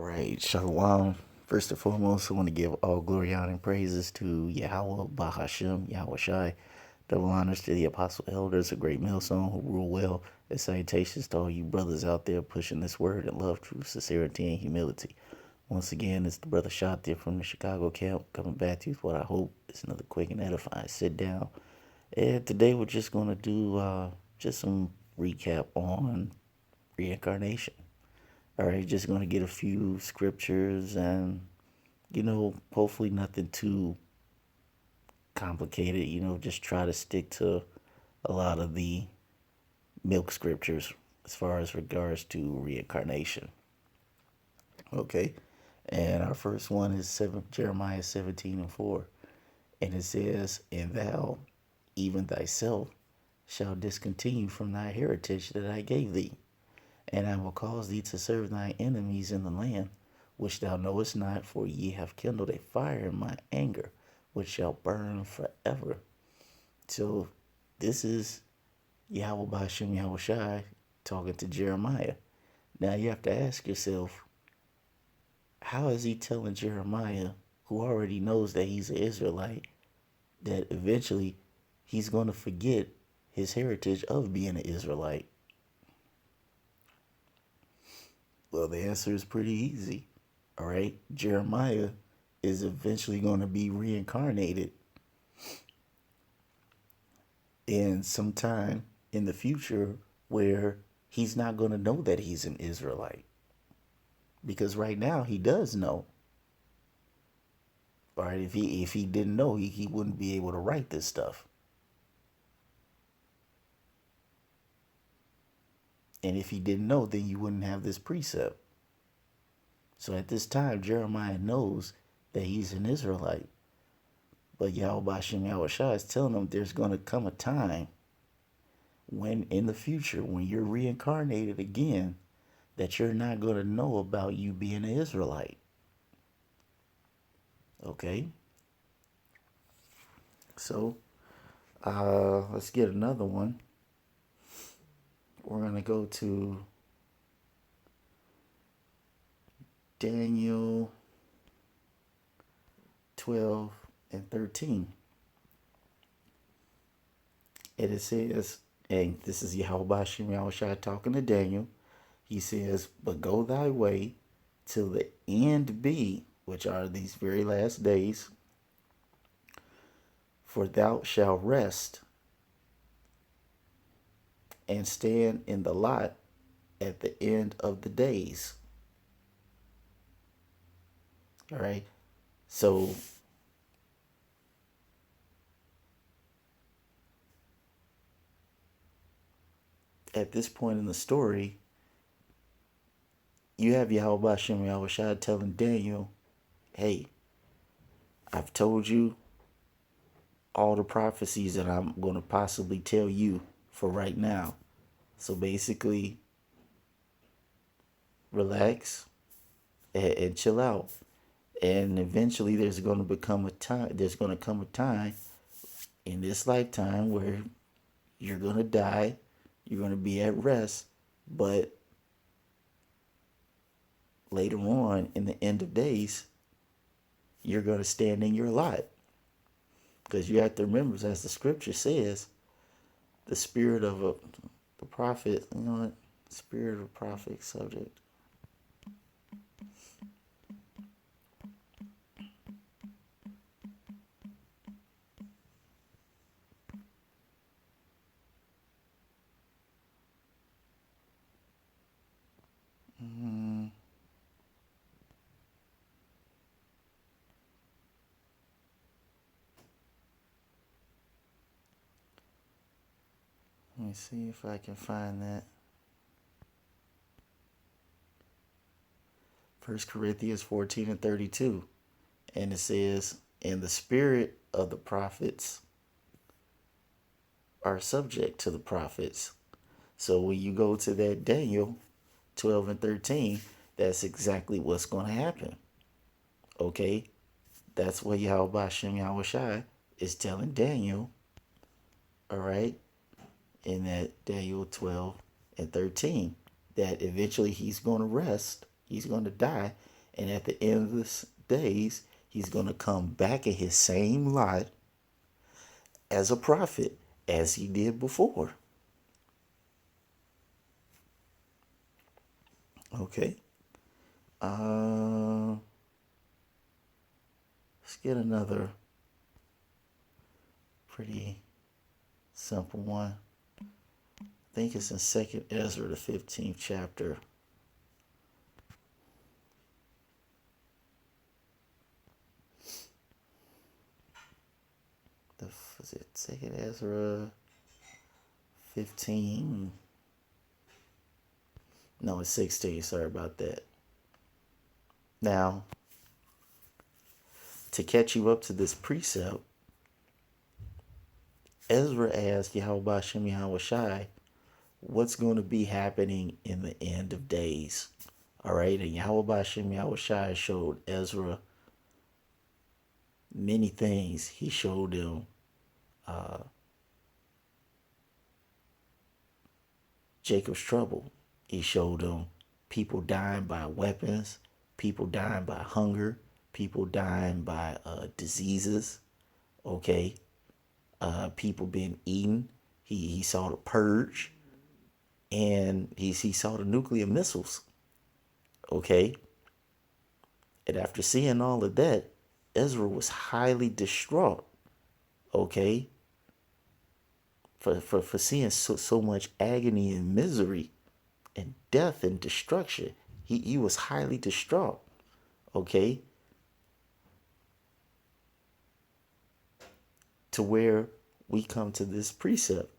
right, Shalom. First and foremost, I want to give all glory, honor, and praises to Yahweh, Bahashem, Yahweh Shai. Double honors to the apostle elders, a great millstone who rule well, and salutations to all you brothers out there pushing this word in love, truth, sincerity, and humility. Once again, it's the brother Shot there from the Chicago camp, coming back to you with what I hope is another quick and edifying sit down. And today we're just going to do just some recap on reincarnation. All right, just going to get a few scriptures and, hopefully nothing too complicated. Just try to stick to a lot of the milk scriptures as far as regards to reincarnation. Okay, and our first one is Jeremiah 17:4. And it says, "And thou, even thyself, shall discontinue from thy heritage that I gave thee. And I will cause thee to serve thine enemies in the land, which thou knowest not, for ye have kindled a fire in my anger, which shall burn forever." So this is Yahweh Bashem Yahweh Shai talking to Jeremiah. Now you have to ask yourself, how is he telling Jeremiah, who already knows that he's an Israelite, that eventually he's going to forget his heritage of being an Israelite? Well, the answer is pretty easy. All right. Jeremiah is eventually going to be reincarnated in some time in the future where he's not going to know that he's an Israelite. Because right now he does know. All right. If he didn't know, he wouldn't be able to write this stuff. And if he didn't know, then you wouldn't have this precept. So at this time, Jeremiah knows that he's an Israelite. But Yahweh Bashem Yahweh Shai is telling him there's going to come a time when in the future, when you're reincarnated again, that you're not going to know about you being an Israelite. Okay? So, let's get another one. We're going to go to Daniel 12 and 13. And it says, and this is Yahweh Bashem Yahweh Shai talking to Daniel. He says, "But go thy way till the end be," which are these very last days, "for thou shalt rest and stand in the lot at the end of the days." All right. So at this point in the story, you have Yahweh Bashem Yahweh Shai telling Daniel, "Hey, I've told you all the prophecies that I'm going to possibly tell you for right now. So basically, relax and chill out. And eventually there's going to come a time in this lifetime where you're going to die, you're going to be at rest, but later on in the end of days, you're going to stand in your lot." Because you have to remember, as the scripture says, the spirit of the prophet, spirit of prophet subject. Let me see if I can find that. 1 Corinthians 14 and 32. And it says, "And the spirit of the prophets are subject to the prophets." So when you go to that Daniel 12 and 13, that's exactly what's going to happen. Okay? That's what Yahweh Bashem Yahweh Shai is telling Daniel. All right? In that Daniel 12 and 13. That eventually he's going to rest. He's going to die. And at the end of the days, he's going to come back in his same lot as a prophet as he did before. Okay. Let's get another pretty simple one. I think it's in 2nd Ezra, the 15th chapter. Was it 2nd Ezra 15? No, it's 16. Sorry about that. Now, to catch you up to this precept, Ezra asked Yahweh Shem Yahweh Shai, what's going to be happening in the end of days? All right, and Yahweh Shem Yahweh Shai showed Ezra many things. He showed him Jacob's trouble. He showed him people dying by weapons, people dying by hunger, people dying by diseases. Okay, people being eaten. He saw the purge, and he saw the nuclear missiles. Okay, and after seeing all of that, Ezra was highly distraught. Okay, for seeing so much agony and misery and death and destruction. He was highly distraught. Okay, to where we come to this precept,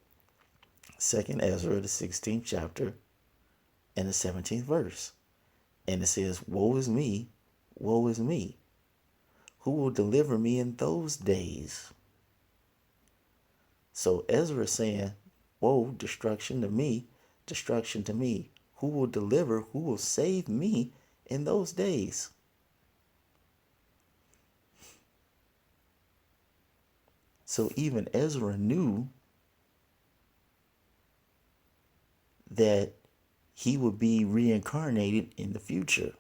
2nd Ezra, the 16th chapter, and the 17th verse. And it says, woe is me, woe is me. Who will deliver me in those days? So Ezra is saying, woe, destruction to me, destruction to me. Who will deliver, who will save me in those days? So even Ezra knew that he would be reincarnated in the future.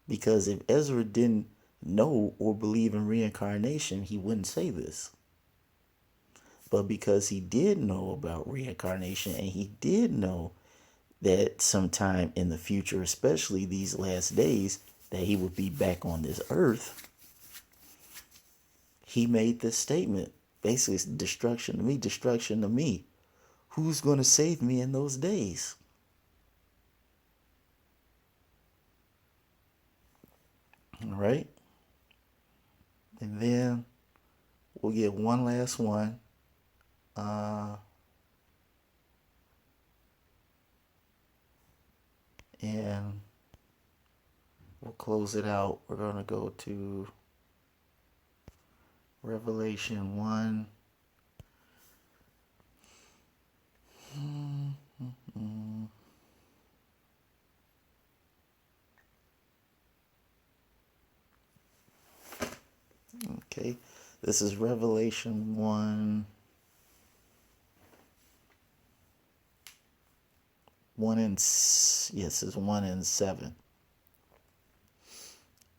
Because if Ezra didn't know or believe in reincarnation, he wouldn't say this. But because he did know about reincarnation, and he did know that sometime in the future, especially these last days, that he would be back on this earth, he made this statement. Basically, it's destruction to me, destruction to me. Who's going to save me in those days? All right. And then we'll get one last one. And we'll close it out. We're going to go to Revelation 1. Okay, this is Revelation 1. 1 and 7.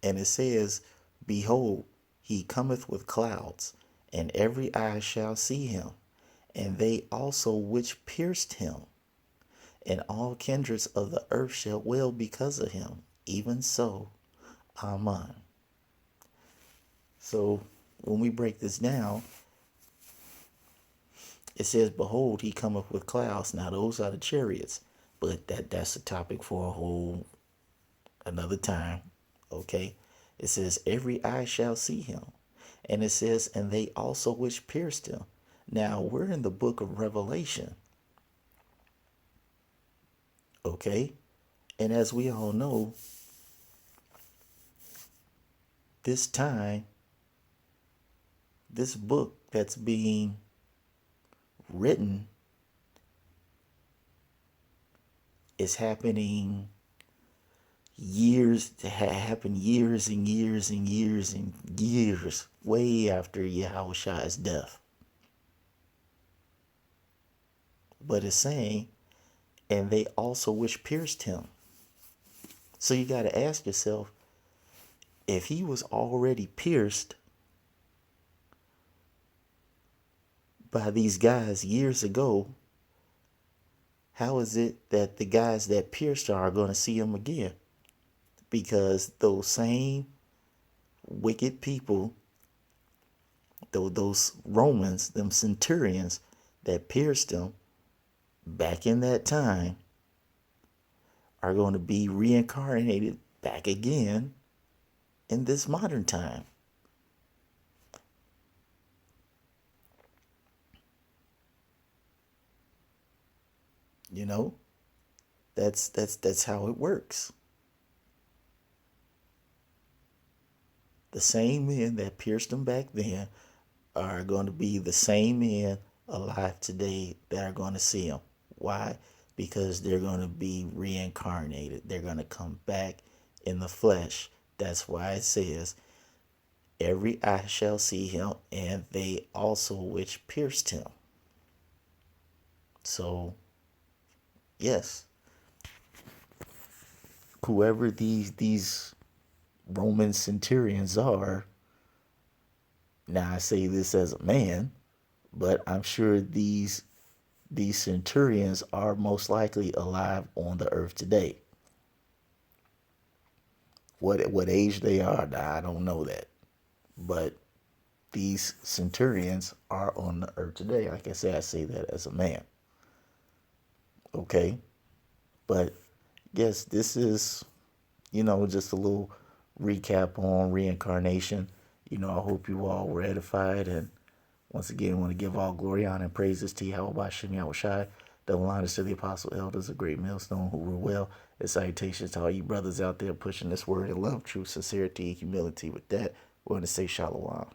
And it says, behold, he cometh with clouds, and every eye shall see him, and they also which pierced him, and all kindreds of the earth shall wail because of him. Even so, Amen. So when we break this down, it says, behold, he cometh with clouds. Now those are the chariots, but that's a topic for a whole another time. Okay, it says every eye shall see him, and it says, and they also which pierced him. Now we're in the book of Revelation. Okay, and as we all know, this time, this book that's being written is happening years and years and years and years way after Yahushua's death. But it's saying, and they also which pierced him. So you got to ask yourself, if he was already pierced by these guys years ago, how is it that the guys that pierced are going to see him again? Because those same wicked people, those Romans, them centurions that pierced him back in that time, are going to be reincarnated back again in this modern time. You know, that's how it works. The same men that pierced him back then are going to be the same men alive today that are going to see him. Why? Because they're going to be reincarnated. They're going to come back in the flesh. That's why it says, every eye shall see him, and they also which pierced him. So, yes, whoever these Roman centurions are, now I say this as a man, but I'm sure these centurions are most likely alive on the earth today. What age they are, I don't know that. But these centurions are on the earth today. Like I say that as a man. Okay? But yes, this is, just a little recap on reincarnation. I hope you all were edified, and once again, I want to give all glory, honor, and praises to Yahweh Shem Yahushai, double honors to the apostle elders, a great millstone who rule well, and salutations to all you brothers out there pushing this word in love, truth, sincerity, and humility. With that, we're going to say shalom.